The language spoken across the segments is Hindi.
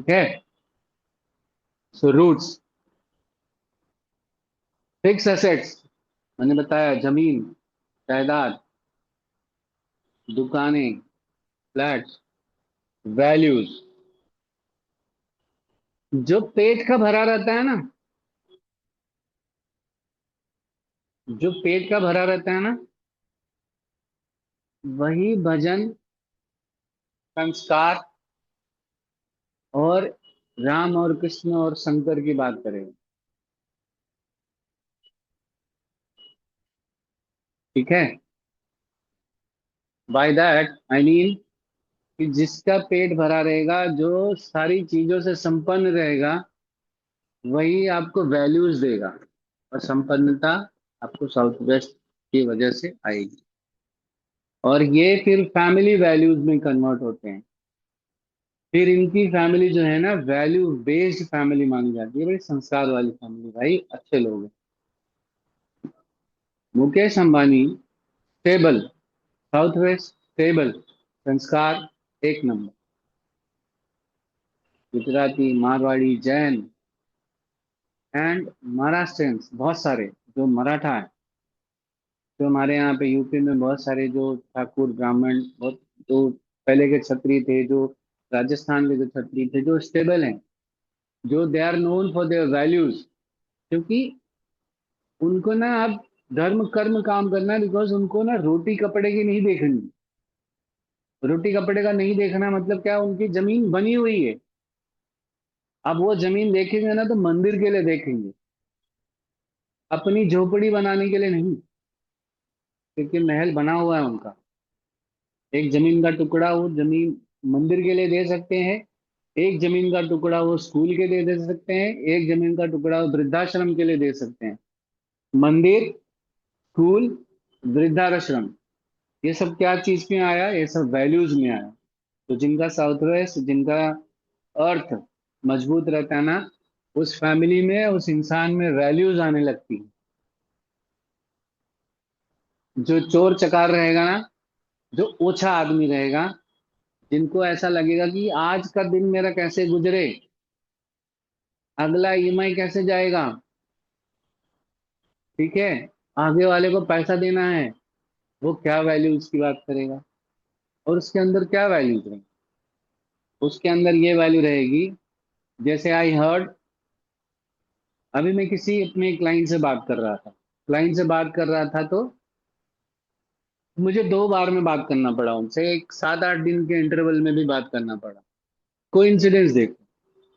ठीक है। सो रूट्स, फिक्स एसेट्स, मैंने बताया जमीन, जायदाद, दुकानें, फ्लैट्स, वैल्यूज। जो पेट का भरा रहता है ना, जो पेट का भरा रहता है ना, वही भजन, संस्कार और राम और कृष्ण और शंकर की बात करेगा। ठीक है। बाय दैट आई मीन कि जिसका पेट भरा रहेगा, जो सारी चीजों से संपन्न रहेगा, वही आपको वैल्यूज देगा। और संपन्नता आपको साउथ वेस्ट की वजह से आएगी। और ये फिर फैमिली वैल्यूज में कन्वर्ट होते हैं। फिर इनकी फैमिली जो है ना, वैल्यू बेस्ड फैमिली मानी जाती है, बड़ी संस्कार वाली फैमिली, भाई अच्छे लोग हैं। Mukesh Ambani stable, south west stable, संस्कार एक नंबर, गुजराती, मारवाड़ी, जैन एंड महाराष्ट्रियंस बहुत सारे, जो मराठा है, जो हमारे यहाँ पे यूपी में बहुत सारे जो ठाकुर ब्राह्मण, बहुत जो पहले के क्षत्रिय थे, जो राजस्थान के जो क्षत्रिय थे, जो स्टेबल हैं, जो they are known for their values. क्योंकि उनको ना अब धर्म कर्म काम करना है, बिकॉज उनको ना रोटी कपड़े की नहीं देखनी। रोटी कपड़े का नहीं देखना मतलब क्या, उनकी जमीन बनी हुई है। अब वो जमीन देखेंगे ना तो मंदिर के लिए देखेंगे, अपनी झोपड़ी बनाने के लिए नहीं। क्योंकि महल बना हुआ है उनका। एक जमीन का टुकड़ा वो जमीन मंदिर के लिए दे सकते हैं, एक जमीन का टुकड़ा वो स्कूल के लिए दे सकते हैं, एक जमीन का टुकड़ा वो वृद्धाश्रम के लिए दे सकते हैं। मंदिर, स्कूल, वृद्धाश्रम, ये सब क्या चीज में आया, ये सब वैल्यूज में आया। तो जिनका साउथ वेस्ट, जिनका अर्थ मजबूत रहता है ना, उस फैमिली में, उस इंसान में वैल्यूज आने लगती हैं। जो चोर चकार रहेगा ना, जो ओछा आदमी रहेगा, जिनको ऐसा लगेगा कि आज का दिन मेरा कैसे गुजरे, अगला ईएमआई कैसे जाएगा, ठीक है, आगे वाले को पैसा देना है, वो क्या वैल्यूज की बात करेगा। और उसके अंदर क्या वैल्यूज रहेंगे, उसके अंदर ये वैल्यू रहेगी। जैसे आई हर्ड, अभी मैं किसी अपने क्लाइंट से बात कर रहा था, क्लाइंट से बात कर रहा था, तो मुझे 2 बार में बात करना पड़ा उनसे, एक 7-8 दिन के इंटरवल में भी बात करना पड़ा। कोइंसिडेंस देखो,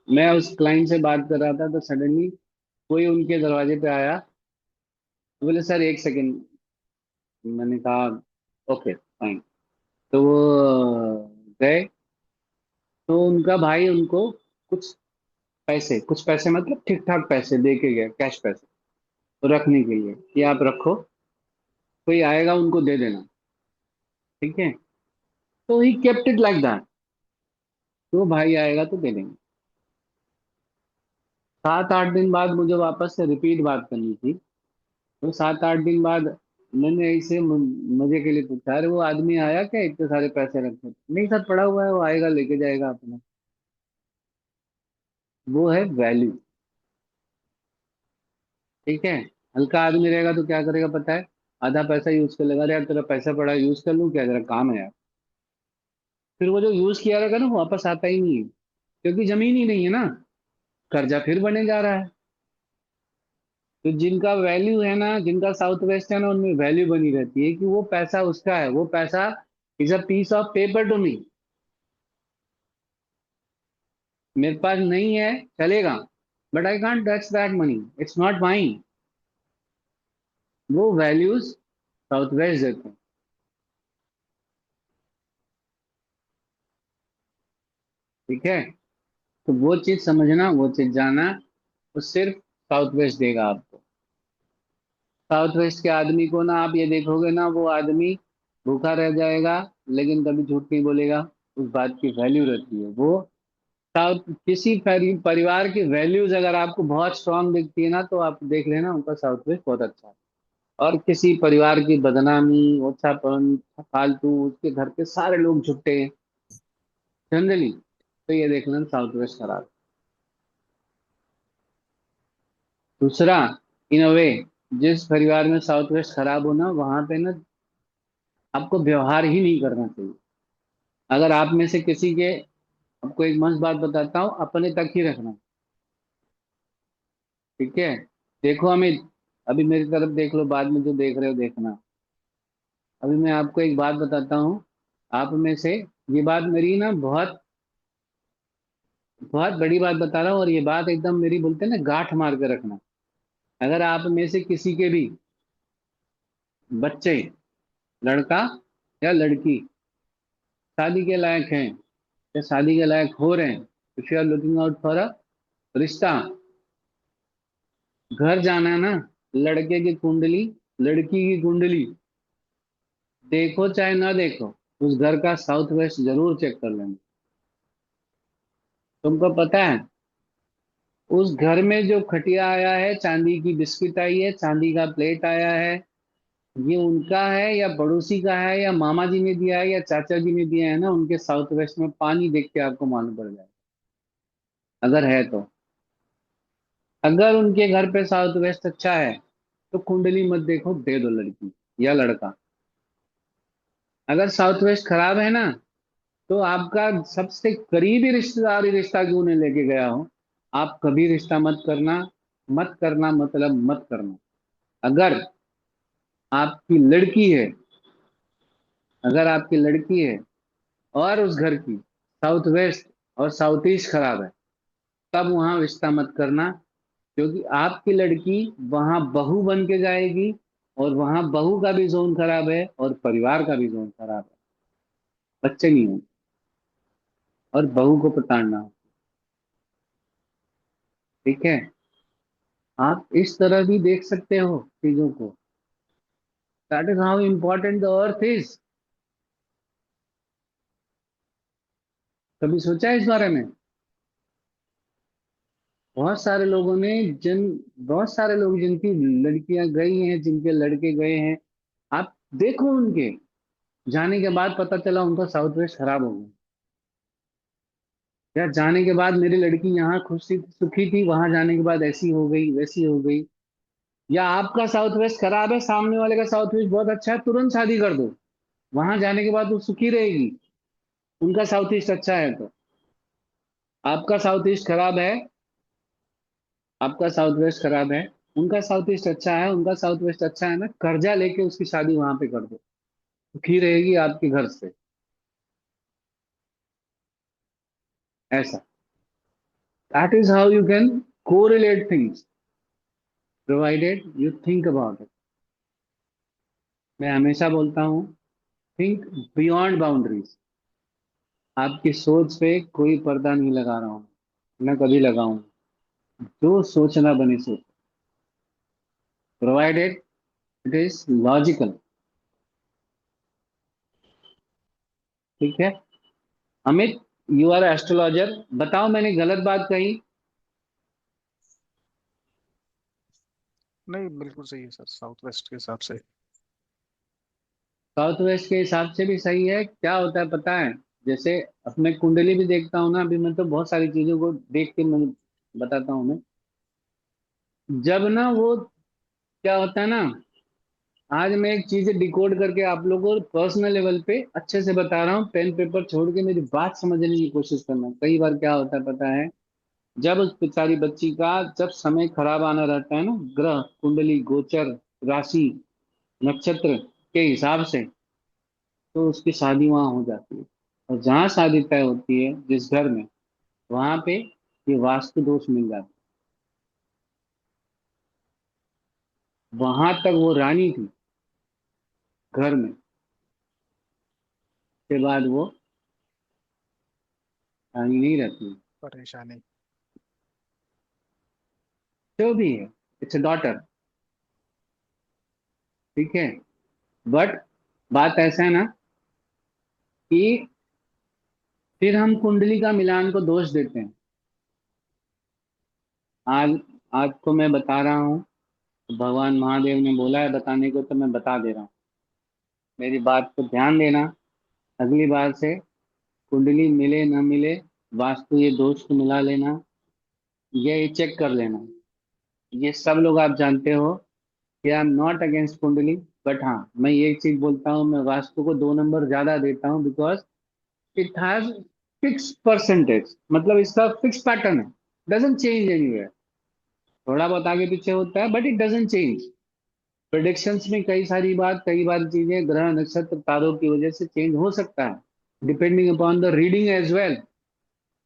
मैं उस क्लाइंट से बात कर रहा था तो सडनली कोई उनके दरवाजे पे आया। बोले सर 1 सेकंड। मैंने कहा ओके फाइन। तो वो गए। तो उनका भाई उनको कुछ कुछ पैसे मतलब ठीक ठाक पैसे दे के गया, कैश पैसे, तो रखने के लिए कि आप रखो, कोई आएगा उनको दे देना। ठीक है। तो he kept it like that. तो भाई आएगा तो दे देंगे। 7-8 दिन बाद मुझे वापस से रिपीट बात करनी थी। तो 7-8 दिन बाद मैंने ऐसे मजे के लिए पूछा, अरे वो आदमी आया क्या, इतने सारे पैसे रखे? नहीं सर, पड़ा हुआ है, वो आएगा लेके जाएगा अपना। वो है वैल्यू। ठीक है। हल्का आदमी रहेगा तो क्या करेगा पता है, आधा पैसा यूज कर लेगा, अरे यार तेरा पैसा पड़ा है, यूज कर लूं क्या, जरा काम है यार। फिर वो जो यूज किया रहेगा ना, वो वापस आता ही नहीं है। क्योंकि जमीन ही नहीं है ना, कर्जा फिर बने जा रहा है। तो जिनका वैल्यू है ना, जिनका साउथ वेस्ट है ना, उनमें वैल्यू बनी रहती है कि वो पैसा उसका है, वो पैसा is a piece of paper to me. मेरे पास नहीं है, चलेगा, but I can't touch that money, it's not mine. वो वैल्यूज साउथ वेस्ट देते हैं। ठीक है। तो वो चीज समझना, वो चीज जाना, वो सिर्फ साउथ वेस्ट देगा आपको। साउथ वेस्ट के आदमी को ना आप ये देखोगे ना, वो आदमी भूखा रह जाएगा लेकिन कभी झूठ नहीं बोलेगा। उस बात की वैल्यू रहती है वो। साउथ किसी परिवार की वैल्यूज अगर आपको बहुत स्ट्रांग दिखती है ना, तो आप देख लेना उनका साउथ वेस्ट बहुत अच्छा है। और किसी परिवार की बदनामी, ओछापन, फालतू, उसके घर के सारे लोग झुट्टे जनरली, तो ये देख लेना साउथ वेस्ट खराब। दूसरा, इन अ वे, जिस परिवार में साउथ वेस्ट खराब हो ना, वहां पे ना आपको व्यवहार ही नहीं करना चाहिए। अगर आप में से किसी के, आपको एक मस्त बात बताता हूँ, अपने तक ही रखना। ठीक है। देखो अमित, अभी मेरी तरफ देख लो, बाद में जो देख रहे हो देखना। अभी मैं आपको एक बात बताता हूँ, आप में से, ये बात मेरी ना बहुत बहुत बड़ी बात बता रहा हूँ, और ये बात एकदम मेरी, बोलते हैं ना, गांठ मार के रखना। अगर आप में से किसी के भी बच्चे, लड़का या लड़की, शादी के लायक हैं या शादी के लायक हो रहे हैं, if you are looking out for a रिश्ता, घर जाना ना, लड़के की कुंडली, लड़की की कुंडली, देखो चाहे ना देखो, उस घर का साउथ वेस्ट जरूर चेक कर लेना। तुमको पता है, उस घर में जो खटिया आया है, चांदी की बिस्किट आई है, चांदी का प्लेट आया है, ये उनका है या पड़ोसी का है या मामा जी ने दिया है या चाचा जी ने दिया है ना, उनके साउथ वेस्ट में पानी देख के आपको मालूम पड़ जाएगा, अगर है तो। अगर उनके घर पे साउथ वेस्ट अच्छा है, तो कुंडली मत देखो, दे दो लड़की या लड़का। अगर साउथ वेस्ट खराब है ना, तो आपका सबसे करीबी रिश्तेदार ही रिश्ता क्यों नहीं लेके गया हो, आप कभी रिश्ता मत करना। मत करना मतलब मत करना। अगर आपकी लड़की है, अगर आपकी लड़की है और उस घर की साउथ वेस्ट और साउथ ईस्ट खराब है, तब वहां रिश्ता मत करना। क्योंकि आपकी लड़की वहां बहू बन के जाएगी, और वहां बहू का भी जोन खराब है और परिवार का भी जोन खराब है। बच्चे नहीं होंगे और बहू को प्रताड़ना हो। ठीक है। आप इस तरह भी देख सकते हो चीजों को। That is how important the earth is. कभी सोचा है इस बारे में? बहुत सारे लोगों ने, जिन बहुत सारे लोग जिनकी लड़कियां गई हैं, जिनके लड़के गए हैं, आप देखो उनके जाने के बाद पता चला उनका साउथ वेस्ट खराब हो गया। या जाने के बाद मेरी लड़की यहाँ खुश थी, सुखी थी, वहां जाने के बाद ऐसी हो गई, वैसी हो गई। या आपका साउथ वेस्ट खराब है, सामने वाले का साउथ वेस्ट बहुत अच्छा है, तुरंत शादी कर दो, वहां जाने के बाद वो सुखी रहेगी। उनका साउथ ईस्ट अच्छा है तो। आपका साउथ ईस्ट खराब है, आपका साउथ वेस्ट खराब है, उनका साउथ ईस्ट अच्छा है, उनका साउथ वेस्ट अच्छा है ना, कर्जा लेके उसकी शादी वहां पे कर दो, सुखी रहेगी आपके घर से। ऐसा, that is how you can correlate things, provided you think about it. मैं हमेशा बोलता हूँ, थिंक बियॉन्ड बाउंड्रीज। आपकी सोच पे कोई पर्दा नहीं लगा रहा हूँ, न कभी लगाऊं। जो सोचना बने सोच, प्रोवाइडेड इट इज लॉजिकल। ठीक है। अमित, यू आर एस्ट्रोलॉजर, बताओ मैंने गलत बात कही? नहीं, बिल्कुल सही है सर, साउथ वेस्ट के हिसाब से। साउथ वेस्ट के हिसाब से भी सही है। क्या होता है पता है, जैसे अपने कुंडली भी देखता हूँ ना, अभी मैं तो बहुत सारी चीजों को देख के मैं बताता हूँ मैं। जब ना वो, क्या होता है ना, आज मैं एक चीज डिकोड करके आप लोगों को पर्सनल लेवल पे अच्छे से बता रहा हूँ, पेन पेपर छोड़ के मेरी बात समझने की कोशिश करना। कई बार क्या होता है पता है, जब उस बेचारी बच्ची का, जब समय खराब आना रहता है ना, ग्रह कुंडली गोचर राशि नक्षत्र के हिसाब से, तो उसकी शादी वहां हो जाती है। और जहां शादी तय होती है जिस घर में, वहां पे ये वास्तु दोष मिल जाता है। वहां तक वो रानी थी घर में, के बाद वो रानी नहीं रहती है। परेशानी। जो भी है, इट्स अ डॉटर। ठीक है। बट बात ऐसा है ना, कि फिर हम कुंडली का मिलान को दोष देते हैं। आज आज को मैं बता रहा हूँ, भगवान महादेव ने बोला है बताने को, तो मैं बता दे रहा हूँ। मेरी बात को ध्यान देना। अगली बार से कुंडली मिले न मिले, वास्तु ये दोस्त को मिला लेना, ये चेक कर लेना। ये सब लोग आप जानते हो कि आई एम नॉट अगेंस्ट कुंडली। बट हाँ, मैं ये एक चीज बोलता हूँ, मैं वास्तु को 2 नंबर ज्यादा देता हूँ, because it has fix percentage, मतलब इसका फिक्स पैटर्न है, डजेंट चेंज एनीवेयर। थोड़ा बहुत आगे पीछे होता है but it doesn't change. Predictions में कई बार चीजें ग्रह नक्षत्र तारों की वजह से चेंज हो सकता है, depending upon the reading as well.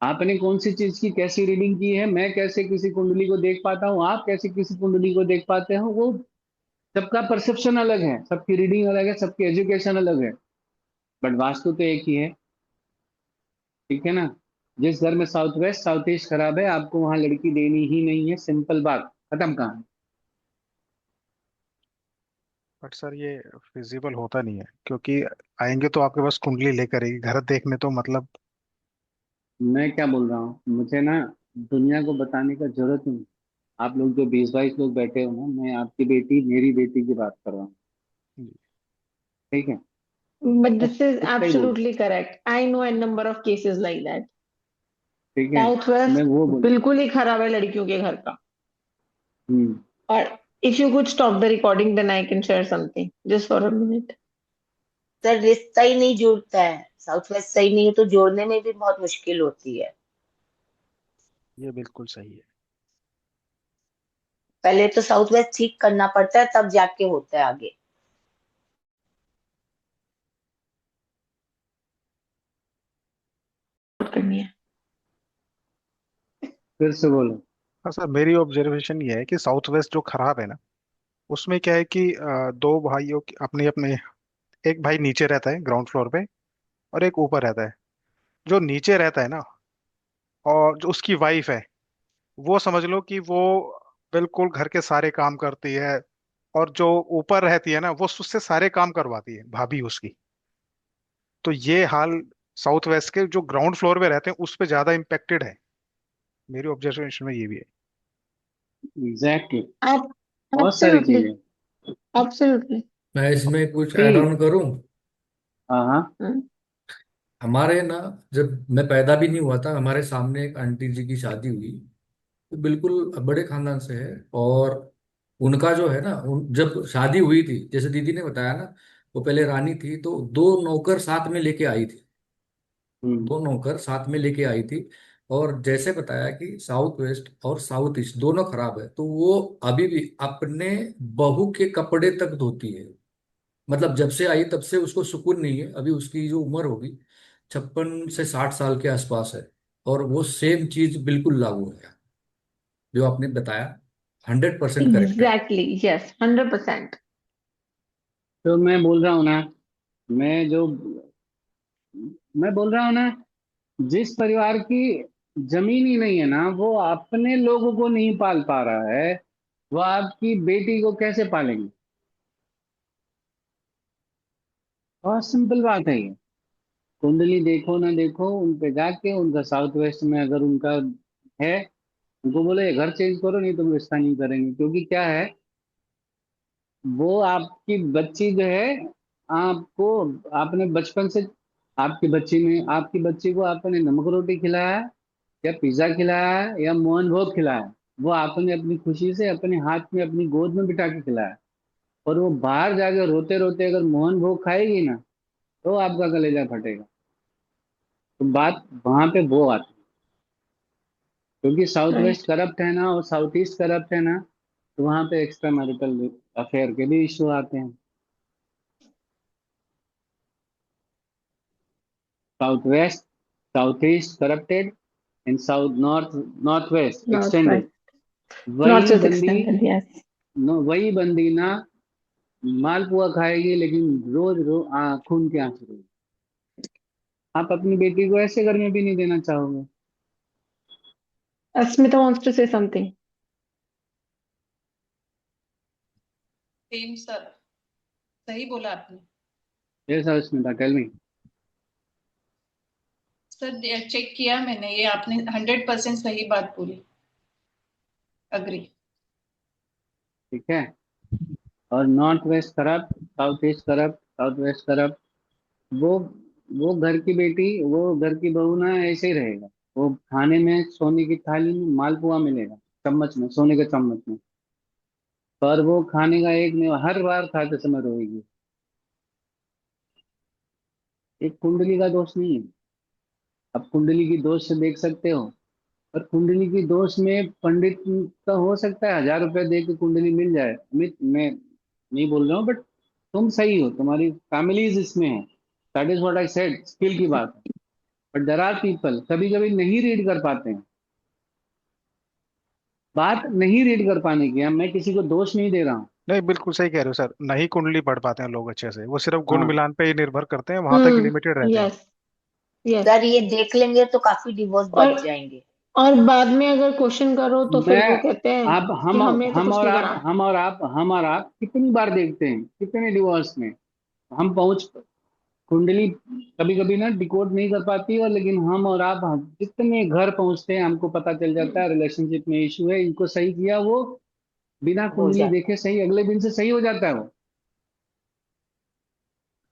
आपने कौन सी चीज की कैसी रीडिंग की है, मैं कैसे किसी कुंडली को देख पाता हूँ, आप कैसे किसी कुंडली को देख पाते हो, वो सबका परसेप्शन अलग है, सबकी रीडिंग अलग है, सबकी एजुकेशन अलग है। बट वास्तु तो एक ही है। ठीक है ना? जिस घर में साउथ वेस्ट साउथ ईस्ट खराब है, आपको वहां लड़की देनी ही नहीं है, सिंपल बात, खत्म कहानी। बट सर ये फिजिबल होता नहीं है, क्योंकि आएंगे तो आपके पास कुंडली लेकर ही घर देखने, तो मतलब। मैं क्या बोल रहा हूँ, मुझे ना दुनिया को बताने का जरूरत नहीं। आप लोग जो 20-22 लोग बैठे हो ना, मैं आपकी बेटी मेरी बेटी की बात कर रहा हूँ। ठीक है? But बस this is इतना ही बोल। absolutely correct. I know a number of cases like that. ठीक है, साउथ मैं वेस्ट वो बोल। बिल्कुल ही खराब है लड़कियों के घर का। हम्म। और if you could stop the recording, then I can share something just for a minute. Sir रिश्ता ही नहीं जुड़ता है, साउथ वेस्ट सही नहीं है तो जोड़ने में भी बहुत मुश्किल होती है। ये बिल्कुल सही है। पहले तो साउथ वेस्ट ठीक करना पड़ता है, तब जाके होता है आगे। करनी है। फिर से बोलो। हाँ सर, मेरी ऑब्जर्वेशन ये है कि साउथ वेस्ट जो खराब है ना, उसमें क्या है कि दो भाइयों की अपने अपने, एक भाई नीचे रहता है ग्राउंड फ्लोर पे, और एक ऊपर रहता है। जो नीचे रहता है ना, और जो उसकी वाइफ है, वो समझ लो कि वो बिल्कुल घर के सारे काम करती है। और जो ऊपर रहती है ना, वो उससे सारे काम करवाती है, भाभी उसकी। तो ये हाल साउथ वेस्ट के जो ग्राउंड फ्लोर पे रहते हैं उस पे ज्यादा इम्पेक्टेड है। मेरी ऑब्जर्वेशन में ये भी है। एग्जैक्टली। Ab- बहुत सारी Absolutely, चीजें। absolutely. मैं इसमें कुछ ऐड सी। ऑन करूं। हाँ हाँ। हम्म। हमारे ना, जब मैं पैदा भी नहीं हुआ था, हमारे सामने एक आंटी जी की शादी हुई। वो बिल्कुल बड़े खानदान से है। और उनका जो है ना, जब शादी हुई थी, जैसे दीदी ने बताया ना, वो पहले रानी थी, तो दो नौकर साथ में लेके आई थी। हम्म। दो नौकर साथ में लेके आई थी। और जैसे बताया कि साउथ वेस्ट और साउथ ईस्ट दोनों खराब है, तो वो अभी भी अपने बहू के कपड़े तक धोती है। मतलब जब से आई तब से उसको सुकून नहीं है। अभी उसकी जो उम्र होगी 56 से 60 साल के आसपास है। और वो सेम चीज बिल्कुल लागू है जो आपने बताया। 100% करेक्ट है। Exactly, yes, 100%. तो मैं बोल रहा हूँ ना, मैं जो मैं बोल रहा हूँ ना, जिस परिवार की जमीन ही नहीं है ना, वो अपने लोगों को नहीं पाल पा रहा है, वो आपकी बेटी को कैसे पालेंगे? बहुत सिंपल बात है ये। कुंडली देखो ना देखो, उन पे जाके उनका साउथ वेस्ट में अगर उनका है, उनको बोले ये घर चेंज करो, नहीं तुम रिश्ता नहीं करेंगे। क्योंकि क्या है, वो आपकी बच्ची जो है, आपको, आपने बचपन से, आपकी बच्ची को आपने नमक रोटी खिलाया है, या पिज्जा खिलाया है, या मोहन भोग खिलाया है। वो आपने अपनी खुशी से अपने हाथ में अपनी गोद में बिठा के खिलाया है। और वो बाहर जाके रोते रोते अगर मोहन भोग खाएगी ना, तो आपका कलेजा फटेगा। तो बात वहां पे वो आती है। क्योंकि साउथ Right. वेस्ट करप्ट है ना, और साउथ ईस्ट करप्ट है ना, तो वहां पे एक्स्ट्रा मैरिटल अफेयर के भी इश्यू आते हैं। South west south east corrupted, in south north north west Northwest. Extended. वही Northwest बंदी, extended, yes. वही बंदी ना मालपुआ खाएगी, लेकिन रोज रोज खून के आंसू रोएगी। आप अपनी बेटी को ऐसे घर में भी नहीं देना चाहोगे? Asmita wants to say something. Same sir, सही बोला आपने। ये sir Smita, tell me. Sir check किया मैंने, ये आपने 100% सही बात बोली। अग्री। ठीक है? और north west corrupt, south east corrupt, south west corrupt. वो वो घर की बेटी, वो घर की बहू ना ऐसे ही रहेगा। वो खाने में सोने की थाली में मालपुआ मिलेगा, चम्मच में, सोने के चम्मच में। पर वो खाने का एक नहीं, हर बार खाते समय रोएगी। एक कुंडली का दोष नहीं है। अब कुंडली की दोष से देख सकते हो। और कुंडली की दोष में पंडित का हो सकता है 1000 रुपए दे के कुंडली मिल जाए, अमित मैं नहीं बोल रहा हूँ, बट तुम सही हो, तुम्हारी फैमिलीज इसमें है। That is what I said, skill की बात है। बट देयर आर पीपल कभी कभी नहीं रीड कर पाते हैं। बात नहीं रीड कर पाने की है, मैं किसी को दोष नहीं दे रहा हूँ। नहीं, बिल्कुल सही कह रहे हो सर, नहीं कुंडली पढ़ पाते हैं लोग अच्छे से, वो सिर्फ गुण हाँ, मिलान पे ही निर्भर करते हैं, वहां तक लिमिटेड रहते हैं। Yes, yes. सर ये देख लेंगे तो काफी डिवोर्स और बच जाएंगे। और बाद में अगर क्वेश्चन करो तो फिर मैं वो कहते हैं आप कि हम हमें तो हम कुछ और नहीं आप करा। कितनी बार देखते हैं, कितने डिवोर्स में हम पहुंच, कुंडली कभी कभी ना डिकोड नहीं कर पाती, और लेकिन हम और आप जितने घर पहुंचते हैं हमको पता चल जाता है रिलेशनशिप में इशू है, इनको सही किया, वो बिना हो कुंडली जाता देखे है। सही, अगले दिन से सही हो जाता है वो।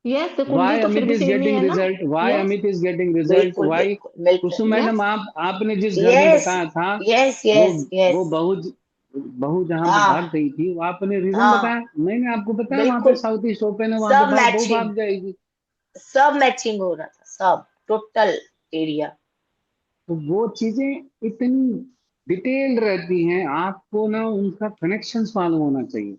यस, तो कुंडली वाई तो फिर अमित भी इज सेम ही गेटिंग है ना। Result, Y yes, Amit is getting result, बिल्कुल वाई बिल्कुल मिलते। कुसुम मैडम, यस, आपने जिस घर में यस बताया था, यस वो यस वो यस। बहू बहू जहाँ पे भाग हाँ गई थी, वो आपने रीजन हाँ बताया, मैंने आपको बताया वहां पे बिल्कुल। साउथ ईस्ट ओपन है, वहां पे सब बहू मैचिंग, भाग जाएगी। सब मैचिंग हो रहा था, सब टोटल एरिया। तो वो चीजें इतनी डिटेल्ड रहती हैं, आपको ना उनका कनेक्शन मालूम होना चाहिए।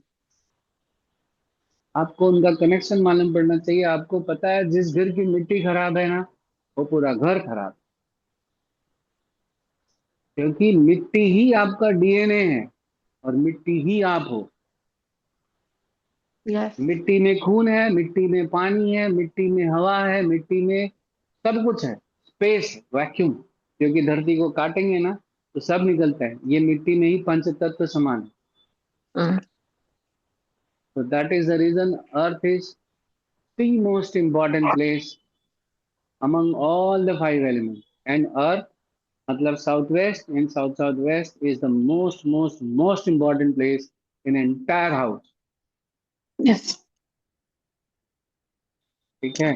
आपको उनका कनेक्शन मालूम पड़ना चाहिए। आपको पता है जिस घर की मिट्टी खराब है ना, वो पूरा घर खराब। क्योंकि मिट्टी ही आपका डीएनए है, और मिट्टी ही आप हो। यस, मिट्टी में खून है, मिट्टी में पानी है, मिट्टी में हवा है, मिट्टी में सब कुछ है। स्पेस, वैक्यूम, क्योंकि धरती को काटेंगे ना तो सब निकलता है, ये मिट्टी में ही पंच तत्व समान है। So that is the reason Earth is the most important place among all the five elements. And Earth, matlab Southwest and South-Southwest is the most important place in entire house. Yes. ठीक है,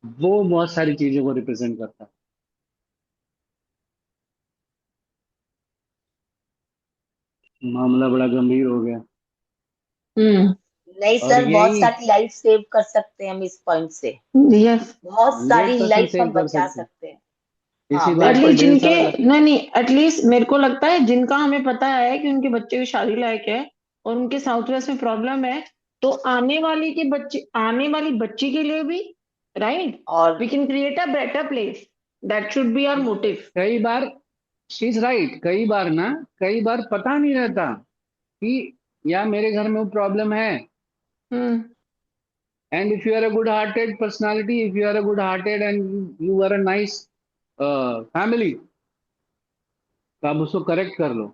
वो बहुत सारी चीजों को रिप्रेजेंट करता है। मामला बड़ा गंभीर हो गया। हम्म। नहीं और सर, बहुत यही सारी लाइफ सेव कर सकते हैं हम इस पॉइंट से। यस। बहुत सारी 100% लाइफ सेव हम कर बचा सकते हैं। सकते हैं। इसी हाँ बात पर एटलीस्ट बिल्कुल। ढेर जिनके, सारा नहीं नहीं, एटलीस्ट मेरे को लगता है जिनका हमें पता है कि उनके बच्चे की शादी लायक है और उनके साउथ वेस्ट में प्रॉब्लम है, तो आने वाली बच्ची के लिए भी, राइट, और we can create a better place. That should be our motive. कई बार शी इज राइट, कई बार ना, कई बार पता नहीं रहता कि या मेरे घर में वो प्रॉब्लम है। हम्म। And if you are a good-hearted personality, if you are a good-hearted and you are a nice family, तो आप उसको करेक्ट कर लो।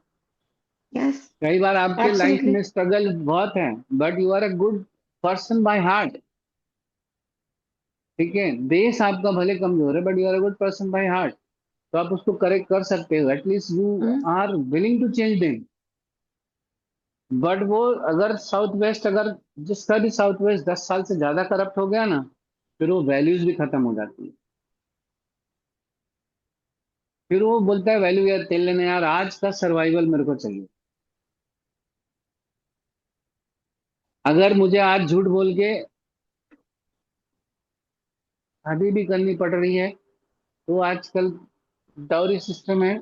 यस, कई बार आपके लाइफ एब्सोल्युटली। में स्ट्रगल बहुत है, but you are a good person by heart. ठीक है, देश आपका भले कमजोर है, but you are a good person by heart. तो आप उसको करेक्ट कर सकते हो, at least you are willing to change them. But वो अगर साउथ वेस्ट, अगर जिसका भी साउथ वेस्ट 10 साल से ज्यादा करप्ट हो गया ना, फिर वो वैल्यूज भी खत्म हो जाती है। फिर वो बोलता है वैल्यू यार तेल लेने, यार आज का सर्वाइवल मेरे को चाहिए। अगर मुझे आज झूठ बोल के शादी भी करनी पड़ रही है, तो आजकल डाउरी सिस्टम है,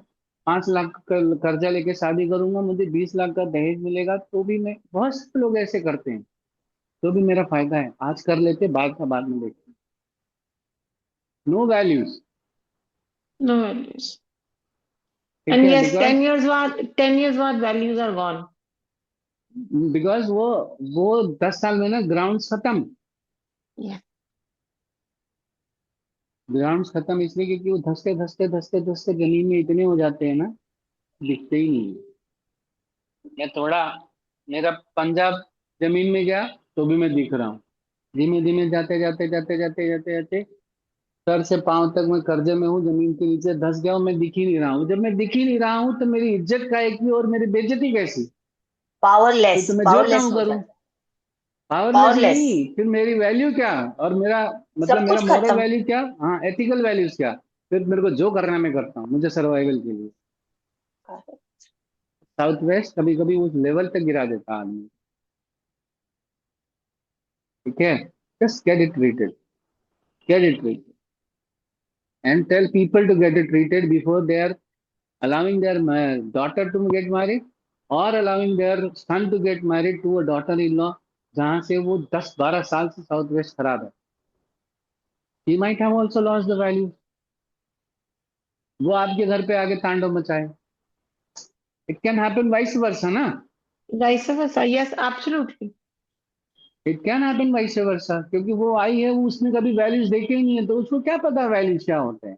5 लाख का कर्जा लेके शादी करूंगा, मुझे 20 लाख का दहेज मिलेगा, तो भी मैं, बहुत से लोग ऐसे करते हैं, तो भी मेरा फायदा है, आज कर लेते, बाद का बाद में देखते। No values. No values. ठीक एंड है, यस, बिकॉज 10 years बाद वैल्यूज आर गॉन। बिकॉज वो 10 साल में ना ग्राउंड खत्म। ग्राउंड खत्म इसलिए क्योंकि वो धसते धसते धसते धसते जमीन में इतने हो जाते हैं ना, दिखते ही नहीं है। मैं थोड़ा, मेरा पंजाब जमीन में गया तो भी मैं दिख रहा हूँ। धीमे धीमे जाते जाते जाते जाते जाते जाते सर से पांव तक मैं कर्जे में हूँ, जमीन के नीचे धस गया हूँ, मैं दिख ही नहीं रहा हूँ। जब मैं दिख ही नहीं रहा हूँ तो मेरी इज्जत काहेगी और मेरी बेइज्जती कैसी? फिर तो पावरलेस, मैं जो पावरलेस काम हो करूँ, जाता है। पावरलेस पावरलेस, नहीं, फिर मेरी वैल्यू क्या? और मेरा मतलब सब मेरा कुछ मॉरल खत्म। वैल्यू क्या, हाँ एथिकल वैल्यूज क्या? फिर मेरे को जो करना है मैं करता हूँ, मुझे सर्वाइवल के लिए। साउथ वेस्ट कभी कभी उस लेवल तक गिरा देता है आदमी। ठीक है, just get it treated, get it treated, and tell people to get it treated before they are allowing their daughter to get married, or allowing their son to get married to a daughter in law जहां से वो 10-12 साल से साउथ वेस्ट खराब है। he might have also lost the value, वो आपके घर पे आके तांडव मचाए। It can happen vice versa ना, vice versa, yes, absolutely. It can happen vice versa, क्योंकि वो आई है, वो उसने कभी वैल्यूज देखे ही नहीं है, तो उसको क्या पता वैल्यूज क्या होते हैं।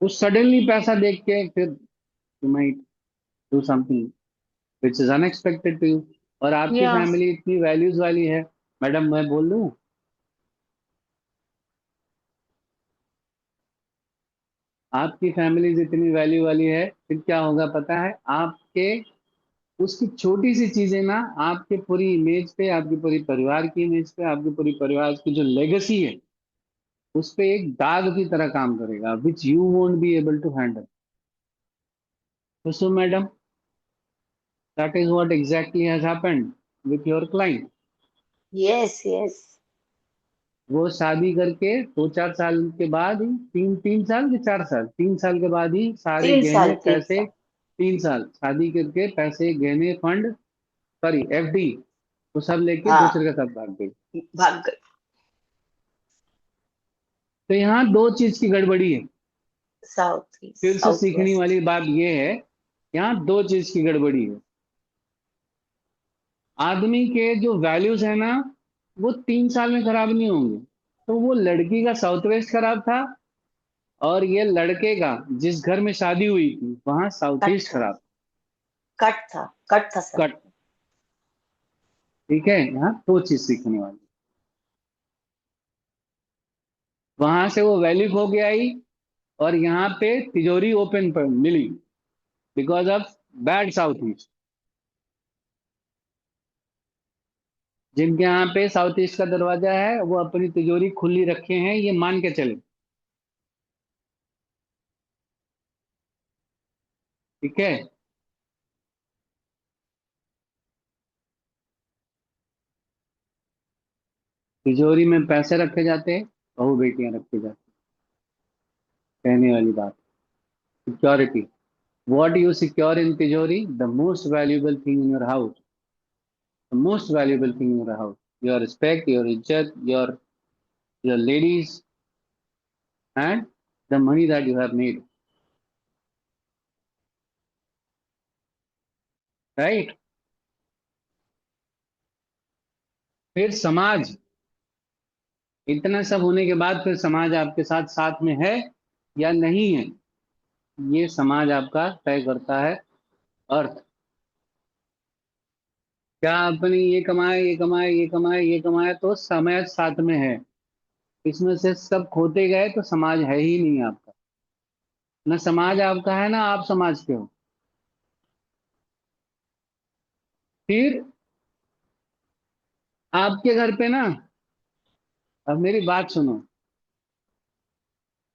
वो सडनली पैसा देख के फिर you might do something which is unexpected to you. और आपकी Yes. फैमिली इतनी वैल्यूज वाली है, मैडम मैं बोल दूं, आपकी फैमिली इतनी वैल्यू वाली है, फिर क्या होगा पता है आपके, उसकी छोटी सी चीजें ना आपके पूरी इमेज पे, आपके पूरी परिवार की इमेज पे, आपके पूरी परिवार की जो लेगेसी है उस पे एक दाग की तरह काम करेगा, which you won't be able to handle. तो so madam, that is what exactly has happened with your client. Yes yes. वो शादी करके 2-4 साल के बाद ही, 3 3 साल के 4 साल, 3 साल के बाद ही सारे 3 साल गहने 3 साल। पैसे, 3 साल शादी करके पैसे गहने फंड, सॉरी एफडी, वो सब लेके हाँ, दूसरे का सब भाग गई। भाग गए। तो यहाँ दो चीज की गड़बड़ी है। साउथ ईस्ट फिर से साउथ सीखने वेस्ट। वाली बात ये है, यहाँ दो चीज की गड़बड़ी है। आदमी के जो वैल्यूज है ना, वो 3 साल में खराब नहीं होंगे। तो वो लड़की का साउथ वेस्ट खराब था, और ये लड़के का जिस घर में शादी हुई थी वहां साउथ कट ईस्ट था, खराब। कट था सब। कट। ठीक है, यहाँ दो चीज सीखने वाली। वहां से वो वैल्यू खो के आई, और यहाँ पे तिजोरी ओपन पर मिली, because of bad south east. जिनके यहाँ पे साउथ ईस्ट का दरवाजा है वो अपनी तिजोरी खुली रखे हैं, ये मान के चले। ठीक है, तिजोरी में पैसे रखे जाते हैं, बहू बेटियां रखी जाती हैं। कहने वाली बात, security, what you secure in तिजोरी, the most valuable thing in your house, the most valuable thing in your house, your respect, your इज्जत, your ladies, and the money that you have made. Right. फिर समाज, इतना सब होने के बाद फिर समाज आपके साथ साथ में है या नहीं है, ये समाज आपका तय करता है। अर्थ, क्या आपने ये कमाया, ये कमाया, ये कमाया, ये कमाया, तो समाज साथ में है। इसमें से सब खोते गए तो समाज है ही नहीं आपका। ना समाज आपका है, ना आप समाज के हो। फिर आपके घर पे ना, अब मेरी बात सुनो,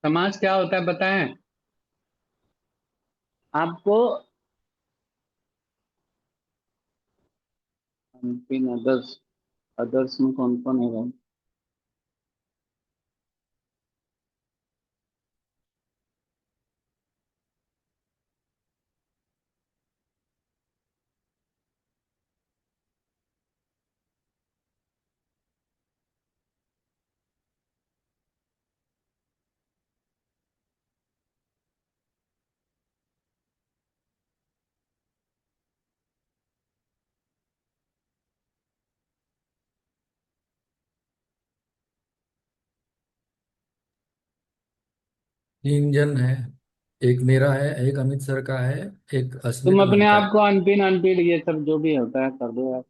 समाज क्या होता है पता है आपको? इन अदर्स, अदर्स में कौन कौन है भाई? तीन जन है, एक मेरा है, एक अमित सर का है, एक तुम अस्मिता मैम अपने का आप है। को अनपिन अनपिन ये सब जो भी होता है कर दो यार।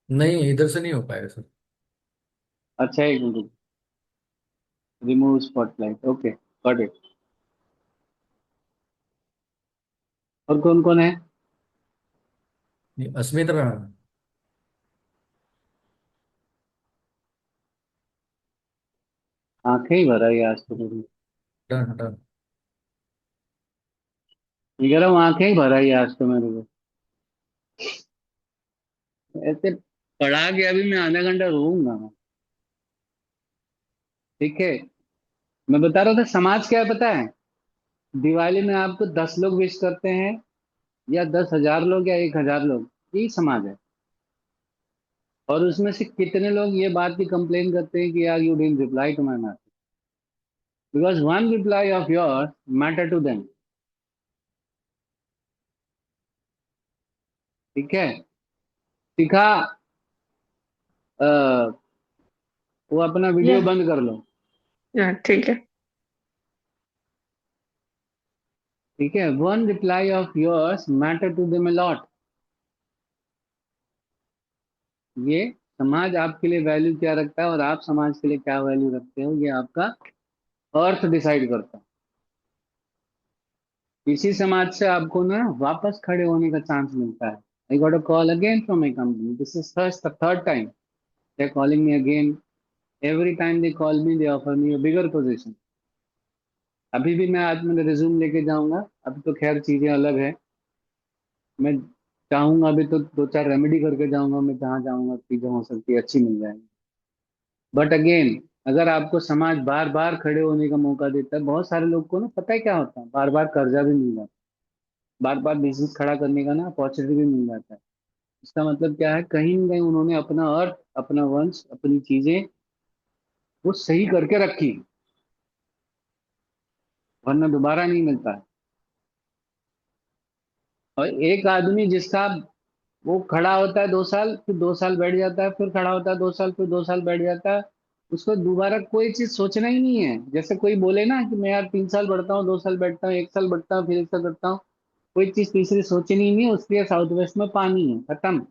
नहीं, इधर से नहीं हो पाएगा सर। अच्छा, एक minute, remove spotlight, okay, got it. और कौन कौन है? नहीं, अस्मिता मैम। आंखें ही भरा ये आज तो मेरी। Done done. मैं कह रहा हूँ आंखें ही भर आई आज तो मेरे को, ऐसे पढ़ा के अभी मैं आधा घंटा रोऊंगा मैं। ठीक है, मैं बता रहा था समाज क्या है पता है। दिवाली में आपको 10 लोग विश करते हैं, या 10,000 लोग, या 1,000 लोग, यही समाज है। और उसमें से कितने लोग ये बात की कंप्लेन करते हैं कि यार you didn't reply to my message, because one reply of your matter to them. ठीक है, सिखा, वो अपना या वीडियो बंद कर लो। ठीक है। ठीक है, one reply of yours matter to them a lot. ये समाज आपके लिए वैल्यू क्या रखता है और आप समाज के लिए क्या वैल्यू रखते हो, ये आपका अर्थ डिसाइड करता है। इसी समाज से आपको ना वापस खड़े होने का चांस मिलता है। I got a call again from my company, this is third time they are calling me again. Every time they call me they offer me a bigger position. अभी भी मैं आज मेरा रिज्यूम लेके जाऊंगा, अभी तो खैर चीजें अलग है। मैं चाहूंगा अभी तो दो चार रेमेडी करके जाऊंगा, मैं जहाँ जाऊंगा चीजें हो सकती है अच्छी मिल जाएगी। बट अगेन, अगर आपको समाज बार बार खड़े होने का मौका देता है, बहुत सारे लोग को ना पता है क्या होता है, बार बार कर्जा भी मिल जाता है, बार बार बिजनेस खड़ा करने का ना अपॉर्चुनिटी भी मिल जाता है। इसका मतलब क्या है, कहीं ना कहीं उन्होंने अपना अर्थ, अपना वंश, अपनी चीजें वो सही करके रखी, वरना दोबारा नहीं मिलता है। और एक आदमी जिसका वो खड़ा होता है 2 साल, फिर 2 साल बैठ जाता है, फिर खड़ा होता है 2 साल, फिर 2 साल बैठ जाता है, उसको दोबारा कोई चीज सोचना ही नहीं है। जैसे कोई बोले ना कि मैं यार 3 साल बढ़ता हूँ, 2 साल बैठता हूँ, 1 साल बढ़ता हूँ, फिर 1 साल करता हूँ, कोई चीज तीसरी सोचनी ही नहीं है। उसके लिए साउथ वेस्ट में पानी है, खत्म।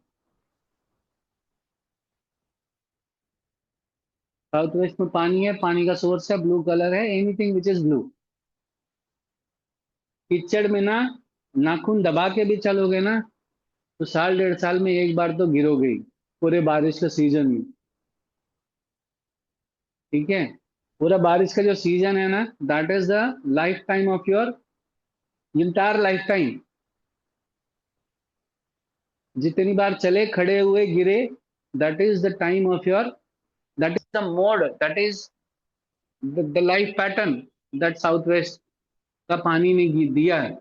साउथ वेस्ट में पानी है, पानी का सोर्स है, ब्लू कलर है, एनीथिंग विच इज ब्लू। कीचड़ में ना नाखून दबा के भी चलोगे ना, तो साल 1.5 साल में एक बार तो गिरोगे ही, पूरे बारिश का सीजन में। ठीक है, पूरा बारिश का जो सीजन है ना, that is the life time of your entire life time. जितनी बार चले, खड़े हुए, गिरे, that is the time of your, that is the mode, that is the life pattern that south west का पानी ने दिया है।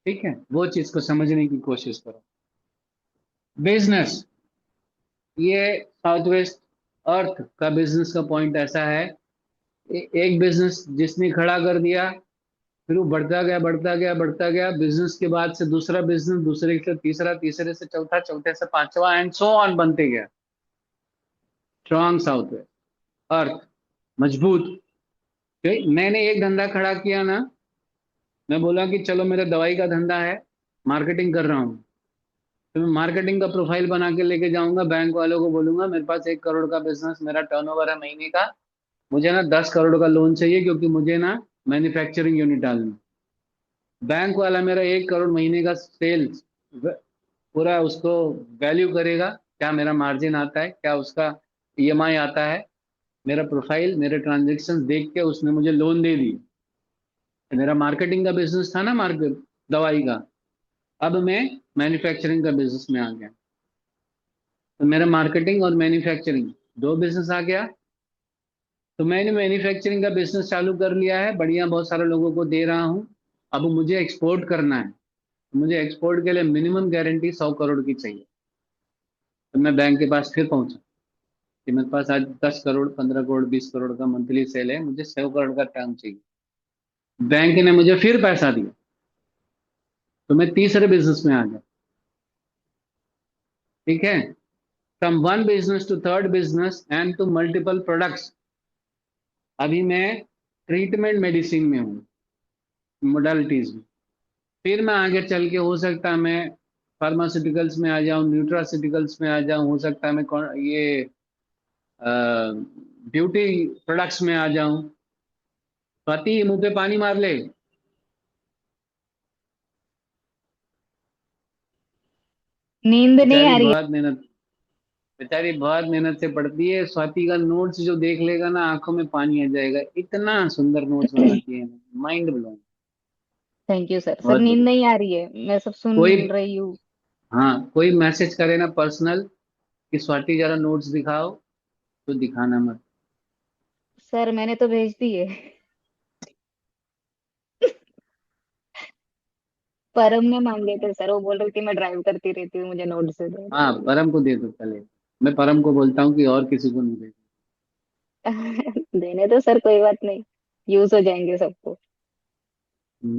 ठीक है, वो चीज को समझने की कोशिश करो। बिजनेस, ये साउथ वेस्ट अर्थ का बिजनेस का पॉइंट ऐसा है, एक बिजनेस जिसने खड़ा कर दिया, फिर वो बढ़ता गया, बढ़ता गया, बढ़ता गया, बिजनेस के बाद से दूसरा बिजनेस, दूसरे से तीसरा, तीसरे से चौथा, चौथे से पांचवा, एंड सो ऑन बनते गया। स्ट्रॉन्ग साउथ वेस्ट अर्थ, मजबूत। मैंने एक धंधा खड़ा किया ना, मैं बोला कि चलो मेरा दवाई का धंधा है, मार्केटिंग कर रहा हूँ, तो मैं मार्केटिंग का प्रोफाइल बना के लेके जाऊंगा, बैंक वालों को बोलूंगा मेरे पास 1 करोड़ का बिजनेस, मेरा टर्नओवर है महीने का, मुझे ना 10 करोड़ का लोन चाहिए, क्योंकि मुझे ना मैन्युफैक्चरिंग यूनिट डालनी। बैंक वाला मेरा 1 करोड़ महीने का सेल्स पूरा उसको वैल्यू करेगा, क्या मेरा मार्जिन आता है, क्या उसका ईएमआई आता है, मेरा प्रोफाइल, मेरे ट्रांजेक्शन देख के उसने मुझे लोन दे दी। मेरा मार्केटिंग का बिजनेस था ना, मार्केट दवाई का, अब मैं मैन्युफैक्चरिंग का बिजनेस में आ गया। तो मेरा मार्केटिंग और मैन्युफैक्चरिंग दो बिजनेस आ गया। तो मैंने मैन्युफैक्चरिंग का बिजनेस चालू कर लिया है, बढ़िया, बहुत सारे लोगों को दे रहा हूँ। अब मुझे एक्सपोर्ट करना है, मुझे एक्सपोर्ट के लिए मिनिमम गारंटी 100 करोड़ की चाहिए। तो मैं बैंक के पास फिर पहुंचा कि मेरे पास आज 10 करोड़, 15 करोड़, 20 करोड़ का मंथली सेल है, मुझे 100 करोड़ का टर्म चाहिए। बैंक ने मुझे फिर पैसा दिया, तो मैं तीसरे बिजनेस में आ गया। ठीक है, from one business to third business and to multiple products. अभी मैं ट्रीटमेंट मेडिसिन में हूँ, मोडालिटीज में। फिर मैं आगे चल के हो सकता है मैं फार्मास्यूटिकल्स में आ जाऊं, न्यूट्रास्यूटिकल्स में आ जाऊं, हो सकता है मैं ये ब्यूटी प्रोडक्ट्स में आ जाऊं। स्वाति, मुंह पे पानी मार ले। नींद नहीं बेचारी आ रही है। बहुत मेहनत, बेचारी बहुत मेहनत से पढ़ती है। स्वाति का नोट्स जो देख लेगा ना, आंखों में पानी आ जाएगा, इतना सुंदर नोट्स बनाती है, mind blowing. Thank you sir. Sir बहुत नींद बढ़िया। नहीं आ रही है, मैं सब सुन कोई, रही हूँ। हाँ, कोई मैसेज करे ना पर्सनल कि स्वाति जरा नोट्स दिखाओ, तो दिखाना मत। सर मैंने तो भेज दी है। परम ने मांगे थे सर, वो बोल रही थी मैं ड्राइव करती रहती हूँ, मुझे नोट्स दे दो। हाँ, परम को दे दो पहले। मैं परम को बोलता हूँ कि और किसी को नहीं दे। देने दो सर, कोई बात नहीं, यूज हो जाएंगे सबको।